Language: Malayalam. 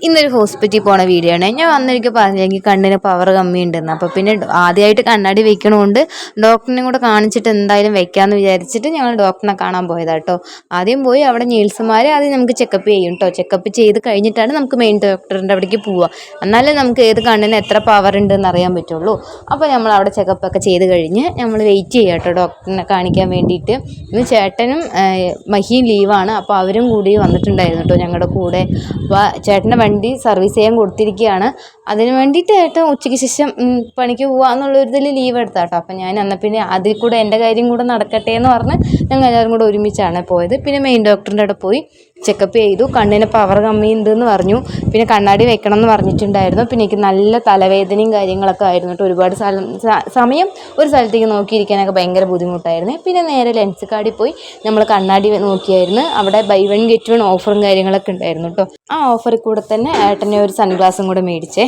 ഇന്നൊരു ഹോസ്പിറ്റലിൽ പോണ വീഡിയോ ആണ്. ഞാൻ അന്നൊരിക്കൽ പറഞ്ഞെങ്കിൽ കണ്ണിന് പവർ കമ്മിയുണ്ടെന്ന്. അപ്പോൾ പിന്നെ ആദ്യമായിട്ട് കണ്ണാടി വെക്കണോണ്ട് ഡോക്ടറിനെ കൂടെ കാണിച്ചിട്ട് എന്തായാലും വെക്കാമെന്ന് വിചാരിച്ചിട്ട് ഞങ്ങൾ ഡോക്ടറിനെ കാണാൻ പോയതാട്ടോ. ആദ്യം പോയി അവിടെ നേഴ്സുമാർ ആദ്യം നമുക്ക് ചെക്കപ്പ് ചെയ്യും കേട്ടോ. ചെക്കപ്പ് ചെയ്ത് കഴിഞ്ഞിട്ടാണ് നമുക്ക് മെയിൻ ഡോക്ടറിൻ്റെ അവിടേക്ക് പോവുക. എന്നാലേ നമുക്ക് ഏത് കണ്ണിന് എത്ര പവർ ഉണ്ടെന്ന് അറിയാൻ പറ്റുള്ളൂ. അപ്പോൾ നമ്മൾ അവിടെ ചെക്കപ്പൊക്കെ ചെയ്ത് കഴിഞ്ഞ് നമ്മൾ വെയിറ്റ് ചെയ്യാം കേട്ടോ ഡോക്ടറിനെ കാണിക്കാൻ വേണ്ടിയിട്ട്. ഇന്ന് ചേട്ടനും മഹിയും ലീവാണ്. അപ്പോൾ അവരും കൂടി വന്നിട്ടുണ്ടായിരുന്നു കേട്ടോ ഞങ്ങളുടെ കൂടെ. അപ്പോൾ ചേട്ടൻ്റെ വണ്ടി സർവീസ് ചെയ്യാൻ കൊടുത്തിരിക്കുകയാണ്. അതിന് വേണ്ടിയിട്ട് ഏട്ടൻ ഉച്ചയ്ക്ക് ശേഷം പണിക്ക് പോവുക എന്നുള്ളൊരിതിൽ ലീവ് എടുത്താൽ കേട്ടോ. അപ്പം ഞാൻ എന്നാൽ പിന്നെ അതിൽ കൂടെ എൻ്റെ കാര്യം കൂടെ നടക്കട്ടെ എന്ന് പറഞ്ഞ് ഞങ്ങൾ എല്ലാവരും കൂടെ ഒരുമിച്ചാണ് പോയത്. പിന്നെ മെയിൻ ഡോക്ടറിൻ്റെ അവിടെ പോയി ചെക്കപ്പ് ചെയ്തു. കണ്ണിന് പവർ കമ്മി ഉണ്ടെന്ന് പറഞ്ഞു. പിന്നെ കണ്ണാടി വെക്കണം എന്ന് പറഞ്ഞിട്ടുണ്ടായിരുന്നു. പിന്നെ എനിക്ക് നല്ല തലവേദനയും കാര്യങ്ങളൊക്കെ ആയിരുന്നു കേട്ടോ. ഒരുപാട് സമയം ഒരു സ്ഥലത്തേക്ക് നോക്കിയിരിക്കാനൊക്കെ ഭയങ്കര ബുദ്ധിമുട്ടായിരുന്നു. പിന്നെ നേരെ ലെൻസ് കാർഡിൽ പോയി നമ്മൾ കണ്ണാടി നോക്കിയായിരുന്നു. അവിടെ ബൈ 1 get 1 ഓഫറും കാര്യങ്ങളൊക്കെ ഉണ്ടായിരുന്നു കേട്ടോ. ആ ഓഫറിൽ കൂടെ തന്നെ ഏട്ടനെ ഒരു സൺഗ്ലാസും കൂടെ മേടിച്ചേ.